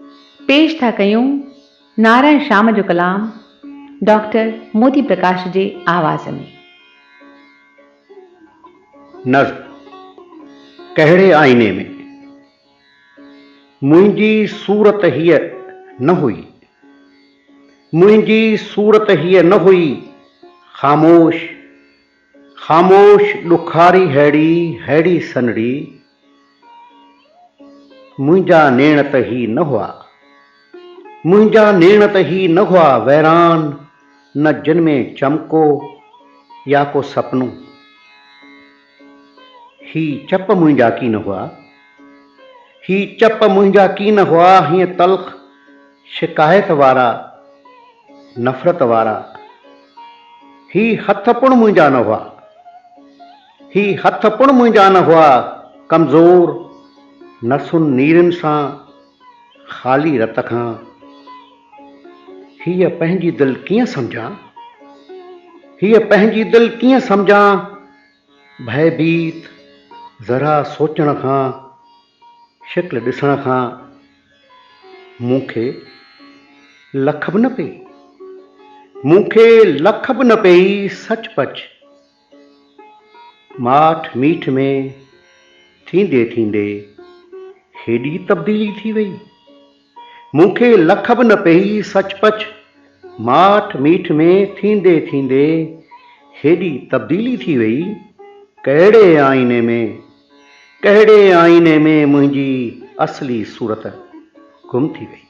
पेश था कयूं नारायण श्याम जो कलाम डॉक्टर मोती प्रकाश जे आवाज़ में। नज़्म कहिड़े आईने में मुंहिंजी सूरत हीअ न हुई, मुंहिंजी सूरत हीअ न हुई, ख़ामोश ख़ामोश ॾुखारी हैड़ी हैड़ी सनड़ी, मुंहिंजा नेण त ही न हुआ, मुंहिंजा नेण त ही न हुआ, वैरान न जिन में चमको या को सपनो, ही चप मुंहिंजा की न हुआ, ही चप मुंहिंजा की न हुआ, हीअं तल्ख़ शिकायत वारा नफ़रत वारा, ही हथ पुण मुंहिंजा न हुआ, ही हथ पुण मुंहिंजा न हुआ, कमज़ोर नसुनि नीरनि सां ख़ाली रत खां, हीअ पंहिंजी दिलि कीअं सम्झां, हीअ पंहिंजी दिलि कीअं सम्झां, भयभीत ज़रा सोचण खां, शिकिल ॾिसण खां, मूंखे लख बि न पई, मूंखे लख बि न पई, सचपच माठ मीठ में थींदे थींदे हेॾी तब्दीली थी वई, मूंखे लख बि न पई, सचपच माठ मीठ में थींदे थींदे हेॾी तब्दीली थी वई, कहिड़े आईने में, कहिड़े आईने में मुंहिंजी असली सूरत गुम थी वई।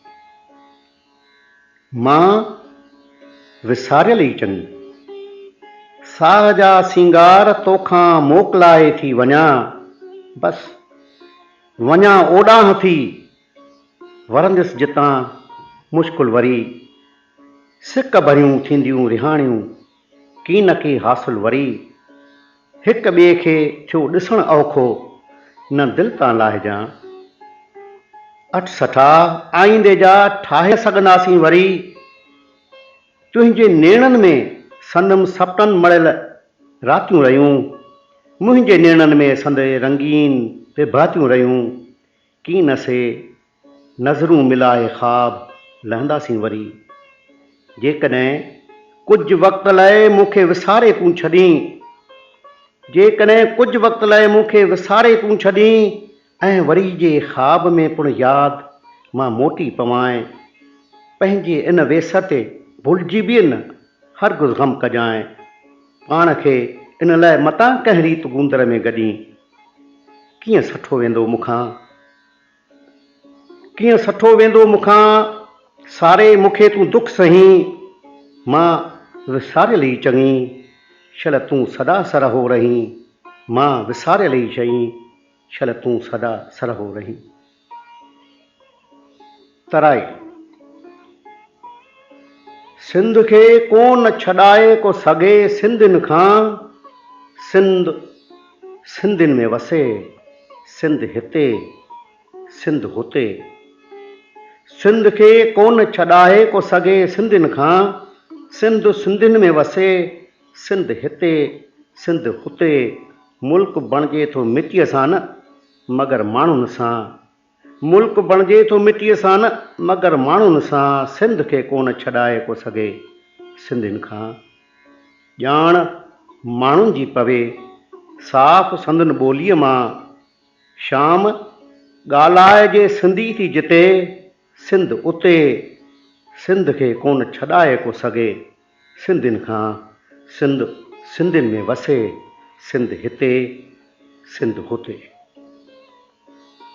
मां विसारियल ई चङी, साह जा सिंगार तोखां मोकिलाए थी वञा, बसि वञा ओॾांहुं थी, वरंदसि जितां मुश्किल वरी, सिक भरियूं थींदियूं रिहाणियूं, कीन खे हासिल वरी, हिक ॿिए खे थियो ॾिसणु औखो, न दिलि तां लाहिजां, अठ सठा आईंदे जा ठाहे सघंदासीं वरी, तुंहिंजे नेणनि में संदमि सपननि मड़ियल रातियूं रहियूं, मुंहिंजे नेणनि में संदे रंगीन विभातियूं रहियूं, कीन से नज़रूं मिलाए ख़्वाब लहंदासीं वरी, जेकॾहिं कुझु वक़्त लाइ मूंखे विसारे तूं छॾीं, जेकॾहिं कुझु वक़्त लाइ मूंखे विसारे तूं छॾीं, ऐं वरी जे ख़्वाब में पुण यादि मां मोटी पवाएं, पंहिंजे इन वेस ते भुलिजी बि न हरगिज़ ग़म कजांइ, पाण खे इन लाइ मतां कंहिं रीत गूंदर में गॾी, कीअं सठो वेंदो मूंखां, कीअं सठो वेंदो मूंखां, सारे मूंखे तूं दुख सहीं, मां विसारियल ई चङी, शल तूं सदा सरहो रहीं, मां विसारियल ई चङी, शल तूं सदा सरहो रहीं। तराई सिंध खे कोन छॾाए को सघे सिंधियुनि खां, सिंध सिंधियुनि में वसे, सिंध हिते सिंध हुते, सिंध खे कोन छॾाए को सघे सिंधियुनि खां, सिंध सिंधियुनि में वसे, सिंध हिते सिंध हुते, मुल्क बणिजे थो मिटीअ सां न मगर माण्हुनि सां, मुल्क बणिजे थो मिटीअ सां न मगर माण्हुनि सां, सिंध खे कोन छॾाए को सघे सिंधियुनि खां, ॼाण माण्हुनि जी पवे साफ़ संदन ॿोलीअ मां, शाम ॻाल्हाइजे सिंधी थी जिते, सिंध उते, सिंध खे कोन छॾाए को सघे सिंधियुनि खां, सिंध सिंधियुनि में वसे, सिंध हिते सिंध हुते,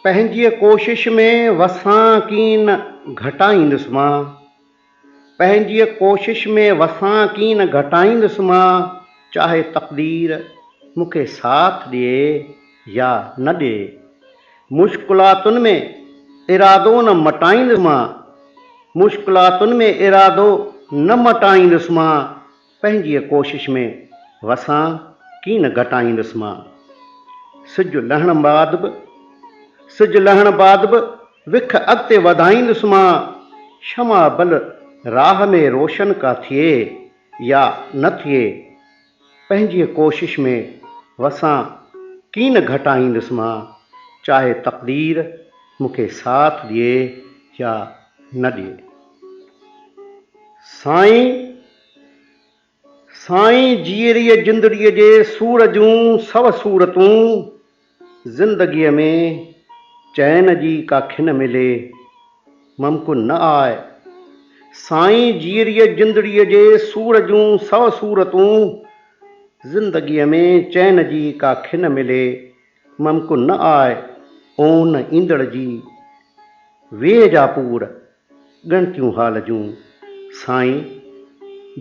पंहिंजी कोशिश में वसां कीन घटाईंदुसि मां, पंहिंजी कोशिश में वसां कीन घटाईंदुसि मां, चाहे तक़दीर मूंखे साथ ॾिए या न ॾिए, मुश्किलातुनि में इरादो न मटाईंदुसि मां, मुश्किलातुनि में इरादो न मटाईंदुसि मां, पंहिंजी कोशिश में वसां कीन घटाईंदुसि मां, सिजु लहण बाद बि सिज लहण बाद बि विख अॻिते वधाईंदुसि मां, क्षमा बल राह में रोशन का थिए या न थिए, पंहिंजी कोशिश में वसां कीन घटाईंदुसि मां, चाहे तक़दीर मूंखे साथ ॾिए या न ॾिए। साईं जीअरीअ जिंदड़ीअ जे सूर जूं सव सूरतूं, ज़िंदगीअ में चैन जी का खिन मिले मुमकिन न आहे। साईं जीअरीअ जिंदड़ीअ जे सूर जूं सव सूरतूं, ज़िंदगीअ में चैन जी का खिन मिले मुमकिन न आहे। ओन ईंदड़ जी वेह जा पूर ॻणतियूं हाल जूं, साईं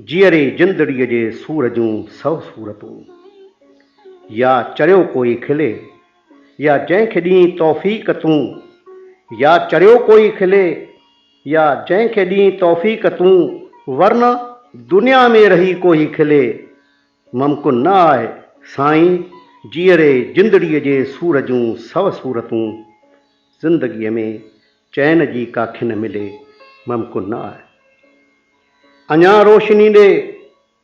जीअरे जिंदड़ीअ जे सूर जूं सव सूरतूं। या चरियो कोई खिले या जंहिंखे ॾीं तौफ़ीक़ तूं, या चरियो कोई खिले या जंहिंखे ॾीं तौफ़ीक़ तूं, वरना दुनिया में रही कोई खिले मुमकिन न आहे। साईं जीअरे जिंदड़ीअ जे सूर जूं सव सूरतूं, ज़िंदगीअ में चैन जी का खिन मिले मुमकिन न आहे। अञा रोशनी ॾे,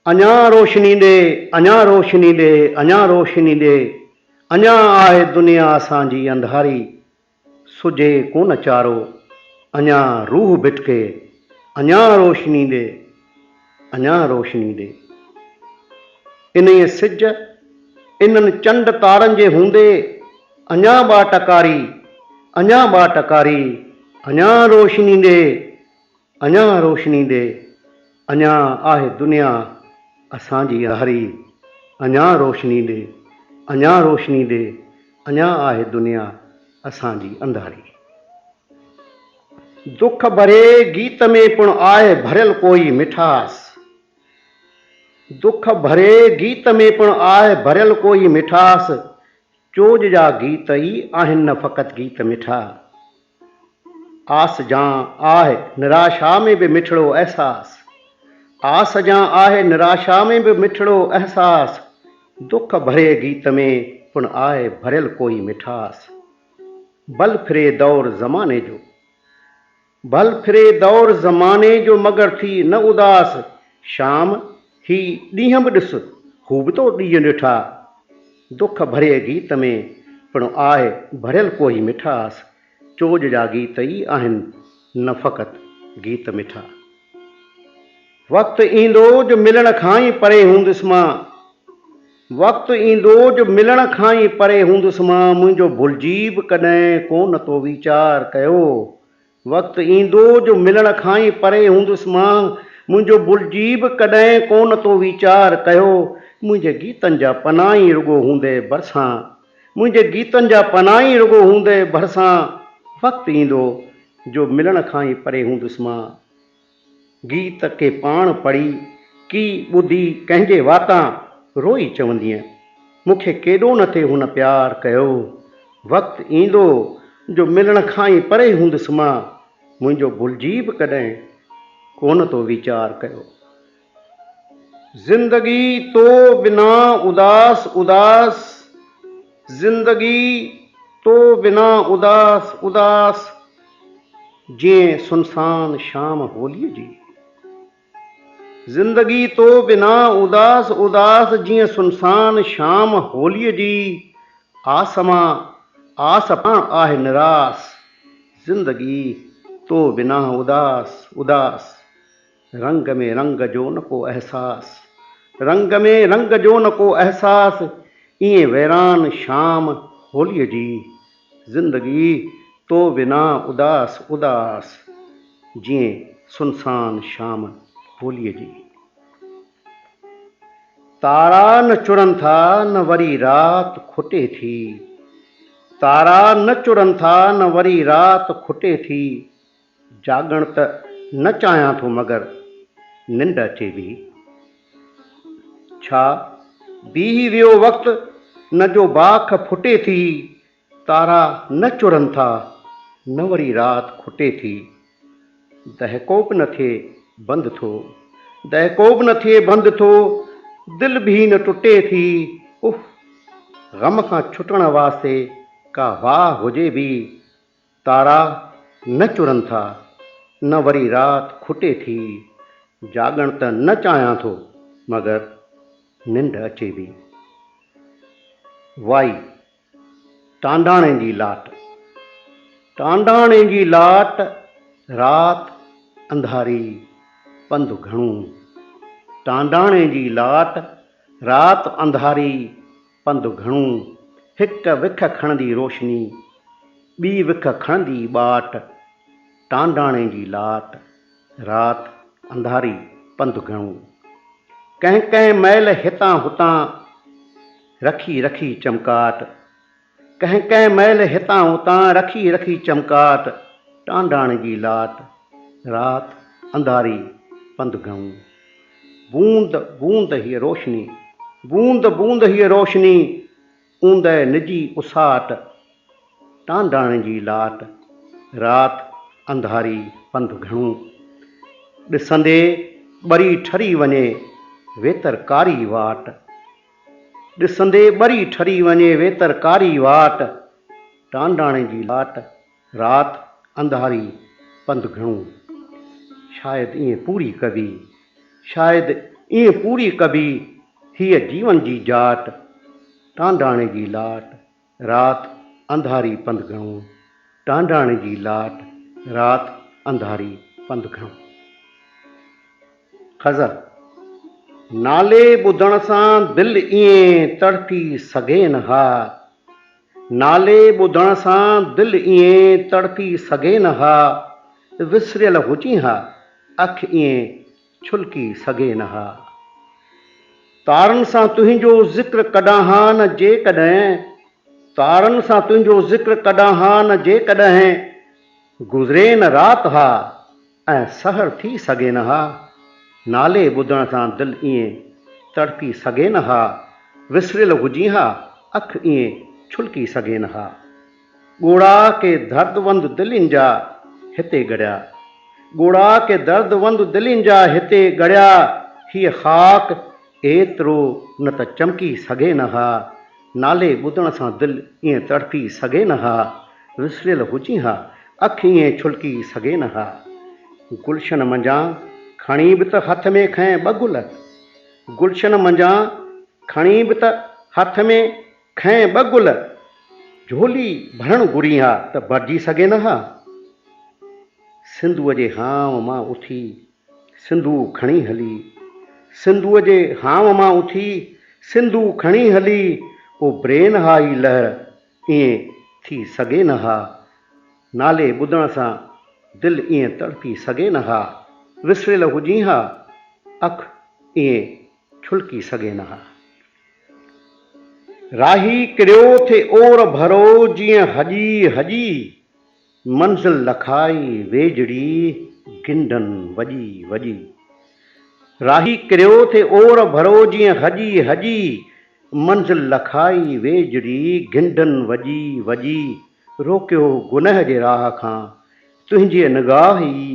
अञा रोशनी ॾे, अञा रोशनी ॾे, अञा रोशनी ॾे, अञा आहे दुनिया असांजी अंधारी, सुझे कोन चारो, अञा रूह भिटके, अञा रोशनी ॾे, अञा रोशनी ॾे। इन्हीअ सिज इन्हनि चंड तारनि जे हूंदे अञा ॿा टकारी, अञा ॿा टकारी, अञा रोशनी ॾे, अञा रोशनी ॾे, अञा आहे दुनिया असांजी अंधारी, अञा रोशनी ॾे, अञा रोशनी ॾे, अञा आहे दुनिया असांजी अंधारी। दुख भरे गीत में पिणु आहे भरियल कोई मिठास, दुख भरे गीत में पिणु आहे भरियल कोई मिठास, चोज जा गीत ई आहिनि न फ़क़ति गीत मिठा। आस जां आहे निराशा में बि मिठड़ो अहसास, आस जां आहे निराशा में बि मिठड़ो अहसास, दुख भरे गीत में पिणु आहे भरियल कोई मिठास। भल फिरे दौर ज़माने जो, भल फिरे दौर ज़माने जो, मगर थी न उदास, शाम ही ॾींहं बि ॾिस हू बि तो ॾींहं ॾिठा। दुख भरे गीत में पिणु आहे भरियल कोई मिठास, चोज जा गीत ई आहिनि न फ़क़ति गीत मिठा। वक़्तु ईंदो जो मिलण खां ई परे हूंदुसि मां, वक़्तु ईंदो जो मिलण खां ई परे हूंदुसि मां, मुंहिंजो भुलिजी बि कॾहिं कोन तो वीचार कयो। वक़्तु ईंदो जो मिलण खां ई परे हूंदुसि मां, मुंहिंजो भुलिजी बि कॾहिं कोन तो वीचार कयो। मुंहिंजे गीतनि जा पना ई रुॻो हूंदे भरिसां, मुंहिंजे गीतनि जा पना ई रुॻो हूंदे भरिसां, वक़्तु ईंदो जो मिलण खां ई परे हूंदुसि मां। गीत के पाण पढ़ी की ॿुधी कंहिंजे वातां रोई चवंदीअ, मूंखे केॾो न थिए हुन प्यार कयो। वक़्तु ईंदो जो मिलण खां ई परे हूंदुसि मां, मुंहिंजो भुलिजी बि कॾहिं कोन तो वीचार कयो। ज़िंदगी तो बिना उदास उदास, ज़िंदगी तो बिना उदास उदास, जीअं सुनसान शाम होलीअ जी। ज़िंदगी तो बिना उदास उदास, जीअं सुनसान शाम होलीअ जी। आसमां आस पाण आहे निरास, ज़िंदगी तो बिना उदास उदास, रंग में रंग जो न को अहसास, रंग में रंग जो न को अहसास, ईअं वैरान शाम होलीअ जी। ज़िंदगी तो बिना उदास उदास, जीअं सुनसान शाम होलीअ जी। तारा न चुरनि था न वरी राति खुटे थी, तारा न चुरनि था न वरी राति खुटे थी, जाॻण त न चाहियां थो मगर निंड अचे बि। छा बीही वियो वक़्तु न जो बाख फुटे थी, तारा न चुरनि था न वरी राति खुटे थी। दहको बि न थिए बंदि थो, दहको बि न थिए बंदि थो, दिलि बि न टुटे थी। उफ़ ग़म खां छुटण वास्ते का वाह हुजे बि, तारा न चुरनि था न वरी राति खुटे थी, जाॻण त न चाहियां थो मगर निंड अचे बि। वाई टांडाणे जी लाट, टांडाणे जी लाट रात अंधारी पंधु घणो, टांडाणे जी लाट रात अंधारी पंधु घणो, हिक विख खणंदी रोशनी ॿी विख खणंदी बाट, टांडाणे जी लाट रात अंधारी पंधु घणो। कंहिं कंहिं महिल हितां हुतां रखी रखी चमकाट, कंहिं कंहिं महिल हितां हुतां रखी रखी चमकाट, टांडाणे जी लाट रात अंधारी पंधु घणो। बूंद बूंद हीअ रोशनी, बूंद बूंद हीअ रोशनी, ऊंद निजी उसाट, टांडाणे जी लाट रात अंधारी पंधु घणो। ॾिसंदे ॿरी ठरी वञे वेतर कारी वाट, ॾिसंदे ॿरी ठरी वञे वेतर कारी वाट, टांडाणे जी लाट रात अंधारी पंधु घणो। शायदि ईअं पूरी कबी, शायदि ईअं पूरी कबी हीअ जीवन जी जाट, टांडाणे जी लाट रात अंधारी पंधु घणो, टांडाणे जी लाट रात अंधारी पंधु घणो। ग़ज़ल। नाले ॿुधण सां दिलि ईअं तड़पी सघे न हा, नाले ॿुधण सां दिलि ईअं तड़पी सघे न हा, विसरियल हुजी हा अखि ईअं छुलकी सघे न हा। तारनि सां तुंहिंजो ज़िक्र कॾां हा न जेकॾहिं, तारनि सां तुंहिंजो ज़िक्र कॾां हा न जेकॾहिं, गुज़रे न राति हा ऐं सहर थी सघे न हा। नाले ॿुधण सां दिलि ईअं तड़पी सघे न हा, विसरियल हुजी हा अखि ईअं छुलकी सघे न हा। ॻोड़ा के दर्दवंद दिलियुनि जा हिते गड़िया, ॻोड़ा के दर्दवंद दिलियुनि जा हिते गड़िया, हीअ ख़ाक एतिरो न त चमकी सघे न हा। नाले ॿुधण सां दिलि ईअं तड़पी सघे न हा, विसरियल हुजी हा अखि ईअं छुलकी सघे न हा। गुलशन मंझां खणी बि त हथ में खैं ॿ गुल, गुलशन मंझां खणी बि त हथ में खैं ॿ गुल, झोली भरणु घुरी हा त भरिजी सघे न हा। सिंधूअ जे हाव मां उथी सिंधू खणी हली, सिंधूअ जे हाव मां उथी सिंधू खणी हली, उभिरे न हा ई लहर ईअं थी सघे न हा। नाले ॿुधण सां दिलि ईअं तड़पी सघे न हा, विसरियल हुजी हा अखि ईअं छुलकी सघे न हा। राही किरियो थे ओर भरो जीअं हजी हजी, मंज़िल लखाई वेझड़ी गिंढनि वॼी वॼी। राही किरियो थे ओर भरो जीअं हजी हजी, मंज़िल लखाई वेझड़ी गिंढनि वॼी वॼी, रोकियो गुनह जे राह खां तुंहिंजी निगाह ई,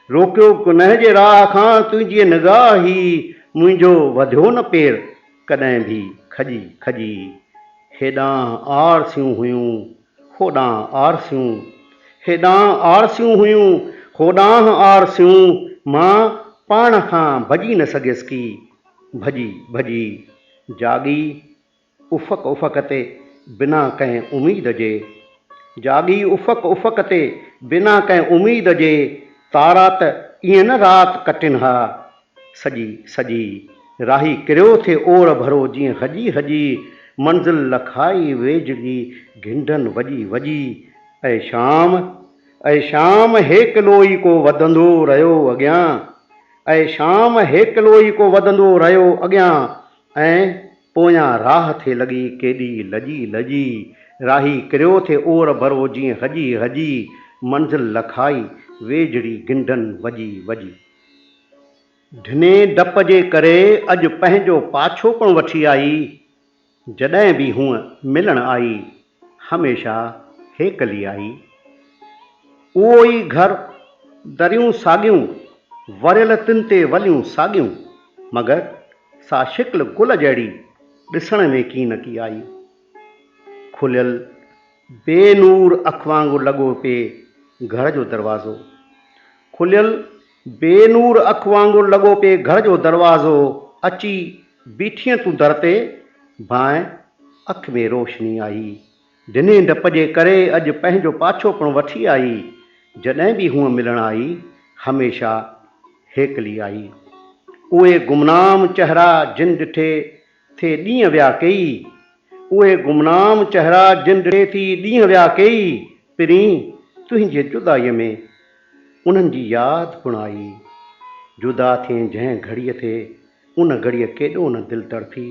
रोकियो गुनह जे राह खां तुंहिंजी निगाह ई, मुंहिंजो वधियो न पेर कॾहिं बि खजी खजी। हेॾां आरसियूं हुयूं होॾां आरसियूं, हेॾां आरसियूं हुयूं होॾां आरसियूं, मां पाण खां भॼी न सघियसि की भॼी भॼी। जाॻी उफ़क़ उफ़क़ ते बिना कंहिं उमीद जे, जाॻी उफ़क़ उफ़क़ ते बिना कंहिं उमीद जे, तारा त ईअं न राति कटिन हा सॼी सॼी। राही किरियो थे ओर भरो जीअं हजी हजी, मंज़िल लखाई वेझड़ी गिंढनि वॼी वॼी। ऐं शाम हेकिलो ई को वधंदो रहियो अॻियां, ऐं शाम हेकिलो ई को वधंदो रहियो अॻियां, ऐं पोयां राह थे लॻी केॾी लॼी लॼी। राही किरियो थे ओर भरो जीअं हजी हजी, मंज़िल लखाई वेझड़ी गिंढनि वॼी वॼी। ढिने डप जे करे अॼु पंहिंजो पाछोपण वठी आई, जॾहिं बि हूअ मिलण आई हमेशह हेकली आई। उहो ई घर दरियूं साॻियूं वरियल तिन ते वलियूं साॻियूं, मगर सा शिकिल गुल जहिड़ी ॾिसण में कीन की आई। खुलियल बेनूर अख वांगुरु लॻो पिए घर जो दरवाज़ो, खुलियल बेनूर अख वांगुरु लॻो पिए घर जो दरवाज़ो, अची बीठीअ तूं दर ते भाएं अख में रोशनी आई। ढिने डप जे करे अॼु पंहिंजो पाछोपण वठी आई, जॾहिं बि हूअ मिलण आई हमेशा हेकली आई। उहे गुमनाम चेहरा जिन ॾिठे थे ॾींहं विया कई, उहे गुमनाम चेहरा जिन ॾिठे थी ॾींहं विया कई, पिरीं तुंहिंजे जुदाईअ में उन्हनि जी यादि पिणु आई। जुदा थिए जंहिं घड़ीअ ते उन घड़ीअ केॾो न दिलि तड़पी,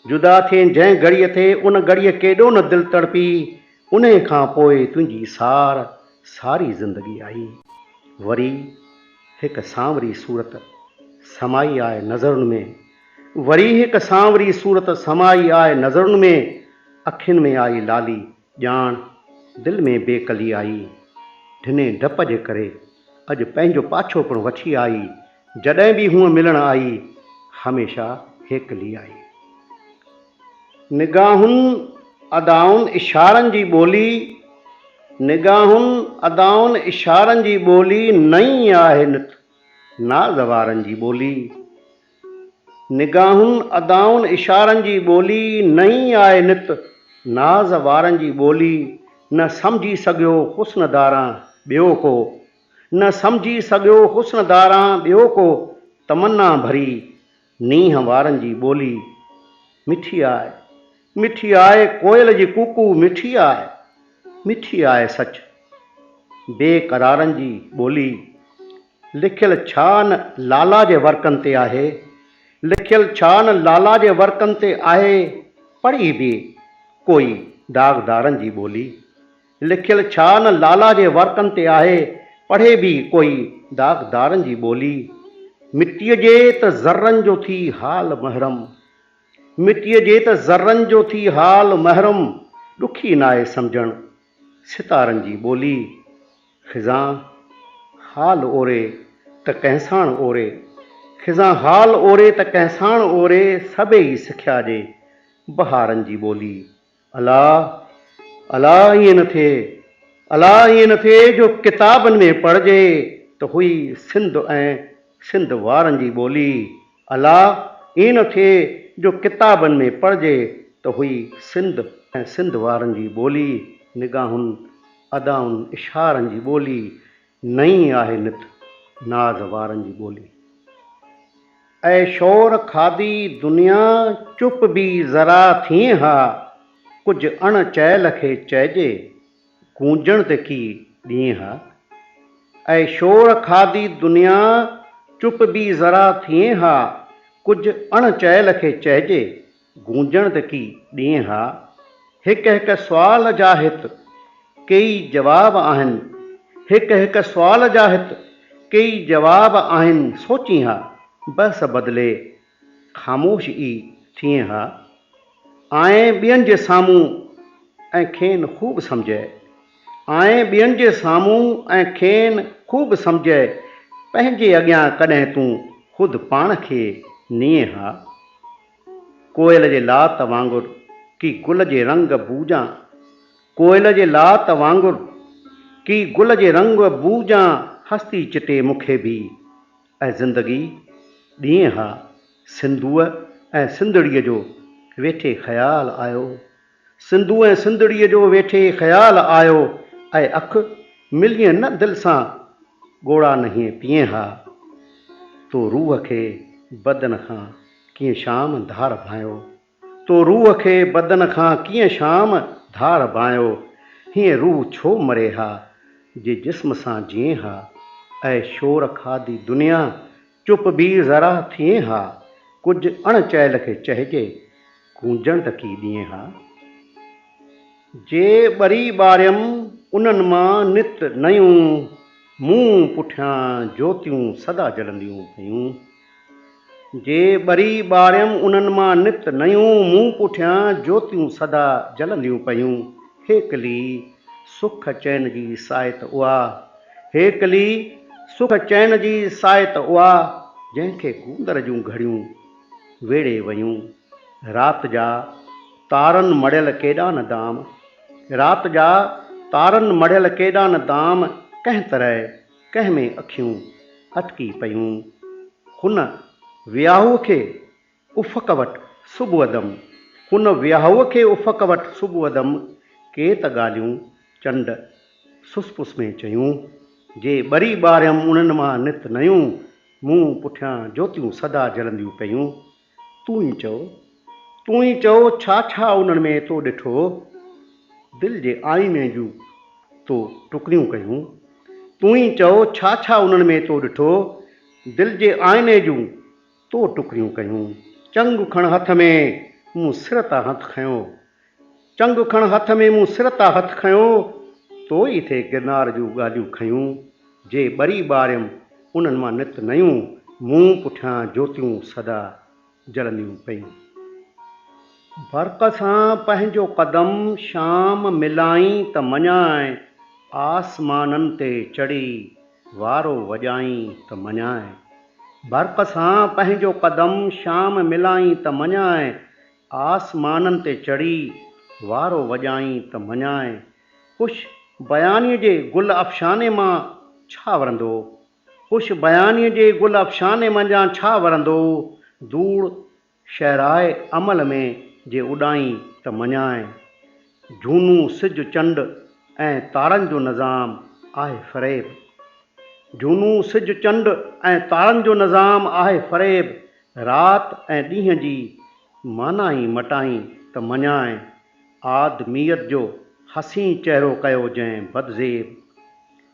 जुदा थिए जंहिं घड़ीअ ते उन घड़ीअ केॾो न दिलि तड़पी, उन खां पोइ तुंहिंजी सारी ज़िंदगी आई। वरी हिकु सांवरी सूरत समाई आहे नज़रुनि में, वरी हिकु सांवरी सूरत समाई आहे नज़रुनि में, अखियुनि में आई लाली ॼाण दिलि में बेकली आई। ढिने डप जे करे अॼु पंहिंजो पाछो पिणु वठी आई, जॾहिं बि हूअ मिलण आई हमेशा हेकली आई। निगाहुनि अदाउनि इशारनि जी ॿोली, निगाहुनि अदाउनि इशारनि जी ॿोली नई आहे नित नाज़ वारनि जी ॿोली। निगाहुनि अदाउनि इशारनि जी ॿोली नई आहे नित नाज़ वारनि जी ॿोली। न सम्झी सघियो हुस्नदारां ॿियो को, न सम्झी सघियो हुस्नदारां ॿियो को, तमन्ना भरी नींहं वारनि जी ॿोली। मिठी आहे, मिठी आहे कोयल जी कूकू, मिठी आहे, मिठी आहे सच बेक़रारनि जी ॿोली। लिखियल छा न लाला जे वर्कनि ते आहे, लिखियल छा न लाला जे वर्कनि ते आहे, पढ़ी बि कोई दाग़दारनि जी ॿोली। लिखियल छा न लाला जे वर्कनि ते आहे, पढ़े बि कोई दाग़दारनि जी ॿोली। मिटीअ जे त ज़र्रनि जो थी हाल महरम, मिटीअ जे त ज़र्रनि जो थी हाल महरम, ॾुखी नाहे सम्झणु सितारनि जी ॿोली। ख़िज़ां हाल ओरे त कंहिं साण ओरे, ख़िज़ां हाल ओरे त कंहिं साण ओरे, सभई सिखिया जे बहारनि जी ॿोली। अला अला ईअं न थिए, अला ईअं न थिए जो किताबनि में पढ़िजे त हुई सिंध ऐं सिंध वारनि जी ॿोली। अला ईअं न थिए जो किताबनि में पढ़िजे त हुई सिंध ऐं सिंध वारनि जी ॿोली। निगाहुनि अदाउनि इशारनि जी ॿोली नई आहे नित नाज़ वारनि जी ॿोली। ऐं शोर खाधी दुनिया चुप बि ज़रा थिए हा, कुझु अण चयल खे चइजे गूंजण ते की ॾींहं हा। ऐं शोर खाधी दुनिया चुप बि ज़रा थिए हा, कुझु अण चयल खे चइजे गूंजण ते की ॾींहं हा। हिकु हिकु सुवाल जा हित कई जवाब आहिनि, हिकु हिकु सुवाल जा हित कई जवाब आहिनि, सोची हा बस बदिले ख़ामोश ई थिए हा। आए ॿियनि जे साम्हूं ऐं खेनि ख़ूब सम्झे, आए ॿियनि जे साम्हूं ऐं खेनि ख़ूब सम्झे, पंहिंजे अॻियां कॾहिं तूं ख़ुदि पाण खे निए हा। कोयल जे लात वांगुरु की गुल जे रंग बूजां, कोयल जे लात वांगुरु की गुल जे रंग बूजां, हस्ती चिटे मूंखे बि ऐं ज़िंदगी ॾींहं हा। सिंधूअ ऐं सिंधड़ीअ जो वेठे ख़्यालु आयो, सिंधू ऐं सिंधड़ीअ जो वेठे ख़्यालु आयो, ऐं अखि मिलीअ न दिलि सां ॻोड़ा नहींअ पीअं हा। तो रूह खे बदन खां कीअं शाम धार भायो, तो रूह खे बदन खां कीअं शाम धार भायो, हीअं रूह छो मरे हा जे जिस्म सां जीए हा। ऐं शोर खाधी दुनिया चुप बि ज़रा थिए हा, कुझु अण चयल खे चइजे गूंजण त की ॾींहं हा। जे ॿरी ॿारियमि उन्हनि मां नित नयूं, मूं पुठियां ज्योतियूं सदा जलंदियूं पयूं। जे ॿरी ॿारियमि उन्हनि मां नित नयूं, मूं पुठियां ज्योतियूं सदा जलंदियूं पयूं। हेकली सुख चैन जी साइट उहा, हेकली सुख चैन जी साइट उहा, जंहिंखे गूंदर जूं घड़ियूं वेड़े वयूं। राति जा तारनि मढ़ियल केॾा न दाम, राति जा तारनि मढ़ियल केॾा न दाम, कंहिं तरह कंहिं में अखियूं अटकी पयूं। हुन वियाहूअ खे उफ़क़ वटि सुबुह दम, हुन वियाहूअ खे उफ़क़ वटि सुबुह दम, के त ॻाल्हियूं चंड सुसपुस में चयूं। जे ॿरी ॿारियमि उन्हनि मां नित नयूं, मूं पुठियां ज्योतियूं सदा जलंदियूं पयूं। तूं ई चओ छा छा उन्हनि में तो ॾिठो, दिलि जे आईने जूं तो टुकड़ियूं कयूं। तूं ई चओ छा छा उन्हनि में तो ॾिठो, दिलि जे आईने जूं तो टुकड़ियूं कयूं। चंग खण हथ में मूं सिर तां हथ खयों, चंग खण हथ में मूं सिर तां हथ खयों, तो ई थे गिरनार जूं ॻाल्हियूं खयूं। जे ॿरी ॿारियमि उन्हनि मां नित नयूं, मूं पुठियां ज्योतियूं सदा जलंदियूं पयूं। बर्क़ सां पंहिंजो क़दम शाम मिलाईं त मञाए, आसमाननि ते चढ़ी वारो वॼाईं त मञाए। बर्क़ सां पंहिंजो क़दम शाम मिलाईं त मञाए, आसमाननि ते चढ़ी वारो वॼाईं त मञाए। खुश बयानीअ जे गुल अफ़शाने मां छा वरंदो, खुश बयानीअ जे गुल अफ़शाने मंझां छा वरंदो, धूड़ शहराए अमल में जे उॾाईं त मञाए। झूनू सिज चंड ऐं तारनि जो निज़ाम आहे फ़रेब, झूनू सिज चंड ऐं तारनि जो निज़ाम आहे फ़रेब, राति ऐं ॾींहं जी मानाई मटाई त मञाए। आदमीयत जो हसी चहिरो कयो जंहिं बदज़ेब,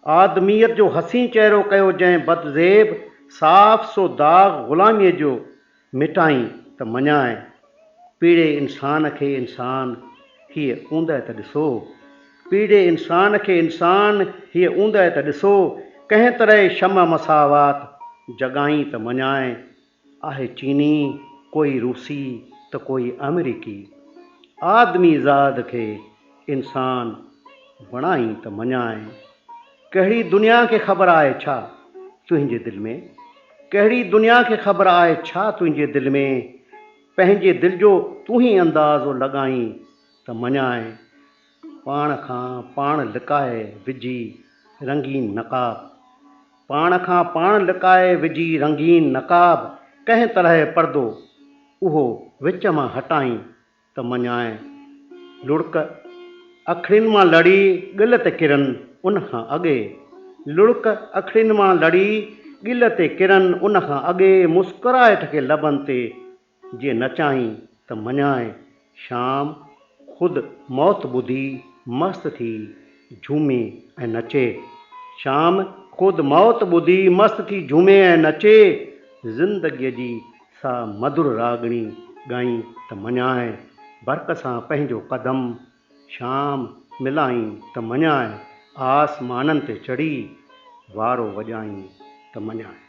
आदमीयत जो हसी चहिरो कयो जंहिं बदज़ेब, साफ़ सो दाग़ ग़ुलामीअ जो मिटाई त मञाए। पीड़े इंसान खे इंसान हीअ ऊंदहि त ॾिसो, पीड़े इंसान खे इंसान हीअ ऊंदहि त ॾिसो, कंहिं तरह शम मसावात जॻाई त मञाए। आहे चीनी कोई रूसी त कोई अमेरिकी, आदमी ज़ात खे इंसान बणाई त मञाए। कहिड़ी दुनिया खे ख़बर आहे छा तुंहिंजे दिलि में, कहिड़ी दुनिया खे ख़बर आहे छा तुंहिंजे दिलि में, पंहिंजे दिलि जो तूं ई अंदाज़ो लॻाईं त मञाए। पाण खां पाण लिकाए विझी रंगीन नक़ाब, पाण खां पाण लिकाए विझी रंगीन नक़ाब, कंहिं तरह पर्दो उहो विच मां हटाई त मञाए। लुड़क अखियुनि मां लड़ी गिल ते किरनि उन खां अॻे, लुड़क अखियुनि मां लड़ी गिल ते किरनि उन खां अॻे, मुस्कुराहट खे लबनि ते जे नचाईं त मञाए। शाम ख़ुदि मौत ॿुधी मस्तु थी झूमे ऐं नचे, शाम ख़ुदि मौत ॿुधी मस्तु थी झूमे ऐं नचे, ज़िंदगीअ जी सा मधुर रागणी ॻाईं त मञाए। बर्क़ सां पंहिंजो क़दम शाम मिलाईं त मञाए, आसमाननि ते चढ़ी वारो वॼाईं त मञाए।